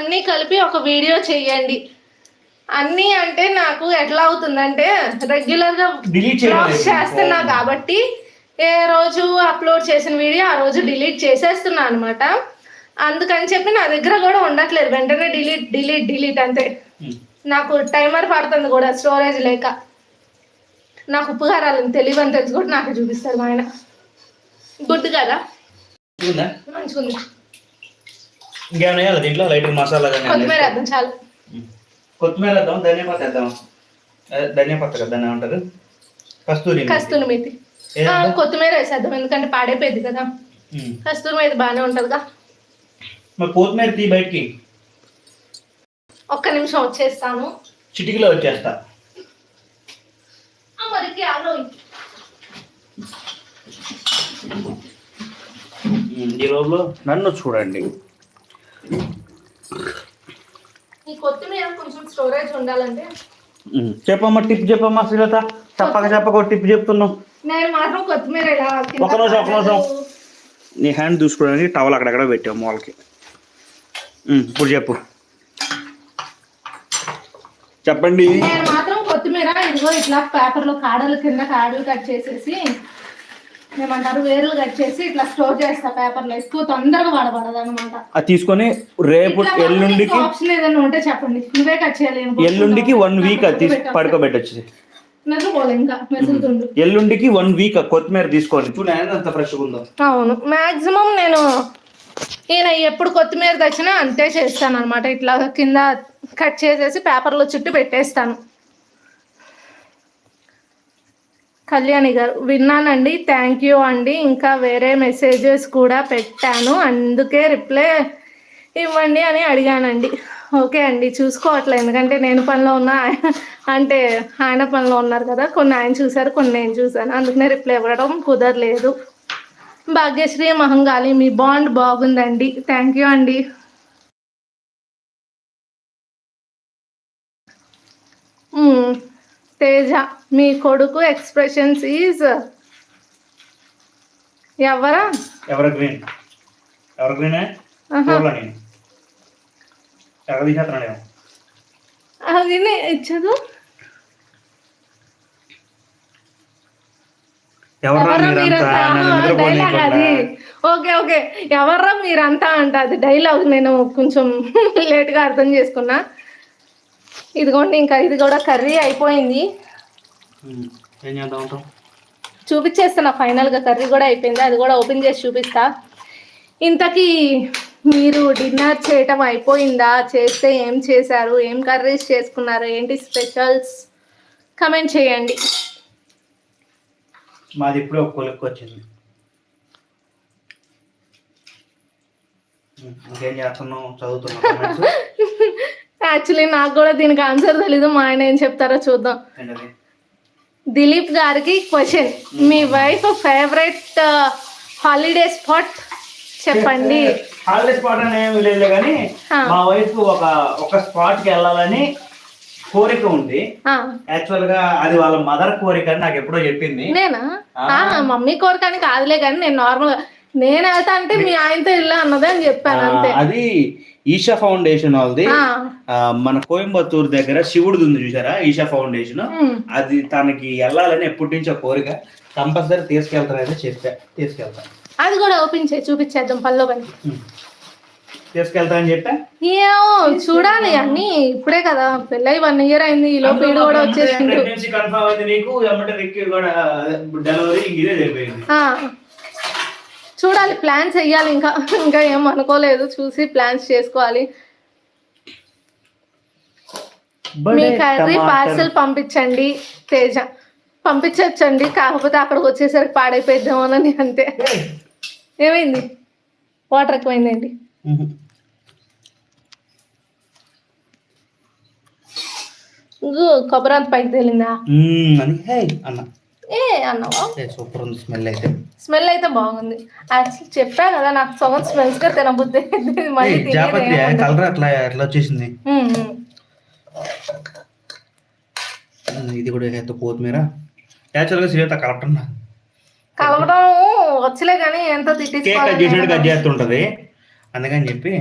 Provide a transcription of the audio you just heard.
అన్నీ కలిపి ఒక వీడియో చెయ్యండి. అన్నీ అంటే నాకు ఎట్లా అవుతుందంటే రెగ్యులర్గా బ్లాగ్స్ చేస్తున్నా కాబట్టి ఏ రోజు అప్లోడ్ చేసిన వీడియో ఆ రోజు డిలీట్ చేసేస్తున్నా అనమాట. అందుకని చెప్పి నా దగ్గర కూడా ఉండట్లేదు, వెంటనే డిలీట్ అంతే. నాకు టైమర్ పడుతుంది కూడా స్టోరేజ్ లేక. నాకు ఉప్పు కారాలని తెలియని తెలిసి కూడా నాకు చూపిస్తారు మా ఆయన. గుడ్ కదా, మంచిగా ఉంది. ఇంకేమైనా దీంట్లో లైట్ మసాలా కొత్తిమీర వేద్దాం చాలు. కొత్తిమీర వేద్దాం, ధనియాపత్త వేద్దాం. ధనియాపత్త కదా దాన్ని ఏమంటారు, కస్తూరి మేతి. కొత్తిమీర వేసేద్దాం ఎందుకంటే పాడైపోయింది కదా. కస్తూరి మేతి బాగానే ఉంటుందిగా. మరి కొత్తిమీర తీ బయటికి. ఒక్క నిమిషం వచ్చేస్తాను, చిటికలో వచ్చేస్తా. ఈ రోజులో నన్ను చూడండి. ఈ కొత్తిమీర కొంచెం స్టోరేజ్ ఉండాలంటే చెప్పమ్మా, టిప్ చెప్పమ్మా శ్రీలత. చెప్పక టిప్ చెప్తున్నావు. నేను మాత్రం కొత్తిమీర ఇలా ఒక నిమిషం నీ హ్యాండ్ చూసుకోవడానికి టవల్ అక్కడక్కడ పెట్టావు మూలకి. ఇప్పుడు చెప్పండి. నేను మాత్రం కొత్తిమీర ఇదిగో ఇట్లా పేపర్లో కాడలు కింద కాడలు కట్ చేసేసి ఏమంటారు వేర్లు కట్ చేసి ఇట్లా స్టోర్ చేస్తా పేపర్లో, ఎక్కువ తొందరగా వాడబడదు అనమాట. అది తీసుకొని రేపు ఎల్లుండికి ఆప్షన్ ఏదైనా ఉంటే చెప్పండి, నువ్వే కట్ చేయాలి. ఎల్లుండికి 1 వీక్ అది పడుకోబెట్టచ్చు. ఎల్లుండికి 1 వీక్ కొత్తిమీర తీసుకోండి. చూడండి అంత ఫ్రెష్గా ఉందో. అవును, మాక్సిమం నేను ఈయన ఎప్పుడు కొత్తిమీర తెచ్చినా అంతే చేస్తాను అనమాట. ఇట్లా కింద కట్ చేసేసి పేపర్లో చుట్టూ పెట్టేస్తాను. కళ్యాణి గారు విన్నానండి, థ్యాంక్ యూ అండి. ఇంకా వేరే మెసేజెస్ కూడా పెట్టాను, అందుకే రిప్లై ఇవ్వండి అని అడిగానండి. ఓకే అండి, చూసుకోవట్లేదు ఎందుకంటే నేను పనిలో ఉన్నా, అంటే ఆయన పనిలో ఉన్నారు కదా. కొన్ని ఆయన చూశారు, కొన్ని నేను చూశాను, అందుకనే రిప్లై ఇవ్వడం కుదరలేదు. భాగ్యశ్రీ మహంగాళి మీ బాండ్ బాగుందండి, థ్యాంక్ యూ అండి. తేజ మీ కొడుకు ఎక్స్ప్రెషన్స్ ఈజ్ ఎవర్ గ్రీన్ అది ఇచ్చదు. ఓకే ఎవర్రా మీరంతా అంట, అది డైలాగ్ నేను కొంచెం లేట్గా అర్థం చేసుకున్నా. ఇదిగోండి, ఇంకా ఇది కూడా కర్రీ అయిపోయింది. చూపించేస్తున్నా, ఫైనల్గా కర్రీ కూడా అయిపోయింది, అది కూడా ఓపెన్ చేసి చూపిస్తా. ఇంతకీ మీరు డిన్నర్ చేయటం అయిపోయిందా? చేస్తే ఏం చేశారు, ఏం కర్రీస్ చేసుకున్నారు, ఏంటి స్పెషల్స్ కమెంట్ చేయండి. మాది ఇప్పుడు ఒక కొలుక్కు వచ్చింది. ఇంకేం చేస్తున్నావు, చదువుతున్నావు? యాక్చువల్లీ నాకు కూడా దీనికి ఆన్సర్ తెలీదు, మా ఆయన ఏం చెప్తారో చూద్దాం. దిలీప్ గారికి క్వశ్చన్, మీ వైఫ్ ఫేవరెట్ హాలిడే స్పాట్ చెప్పండి. హాలిడే స్పాట్ అని ఏమి లేదు కానీ మా వైఫ్ ఒక స్పాట్ కి వెళ్ళాలని కోరిక ఉంది. యాక్చువల్ గా అది వాళ్ళ మదర్ కోరిక అని నాకు ఎప్పుడో చెప్పింది. నేనా? మమ్మీ కోరిక అని కాదులే కానీ నేను నార్మల్ గా నేను వెళ్తా అంటే మీ ఆయనతో ఇల్లు అన్నదే అని చెప్పాను అంతే. అది ఈషా ఫౌండేషన్ వాళ్ళది, మన కోయంబత్తూరు దగ్గర శివుడిది ఉంది చూసారా, ఈషా ఫౌండేషన్. అది తనకి వెళ్ళాలని ఎప్పటి నుంచో కోరిక, కంపల్సరీ తీసుకెళ్తానని చెప్పా. తీసుకెళ్తాను, అది కూడా ఓపెన్ చేసి చూపించేద్దాం పనిలో పని. తీసుకెళ్తానని చెప్పా. చూడాలి అన్ని, ఇప్పుడే కదా పెళ్ళై 1 year అయింది, ఈ లోపు వీడు కూడా వచ్చేసింది. కన్ఫర్మ్ అయితే నీకు కూడా డెలివరీ ఇదే జరిపోయింది. చూడాలి, ప్లాన్స్ చెయ్యాలి. ఇంకా ఏం అనుకోలేదు, చూసి ప్లాన్స్ చేసుకోవాలి. మీ కర్రీ పార్సల్ పంపించండి తేజ. పంపించచ్చండి, కాకపోతే అక్కడికి వచ్చేసరికి పాడైపోయిద్దామని అంతే. ఏమైంది, వాటర్ ఎక్కువైందండి. కొబ్బరి అంత పైకి తేలిందా అన్నావా? సూపర్ ఉంది, స్మెల్ అయితే. స్మెల్ అయితే బాగుంది. యాక్చువల్లీ చెప్పా కదా నాకు సగం స్మెల్స్ గా తినబుద్ధి. అట్లా వచ్చేసింది. ఇది కూడా కొత్తిమీర యాక్చువల్గా శ్రీలత కలపడం వచ్చలే కానీ ఎంతో తిట్టి చేస్తుంటది, అందుకని చెప్పి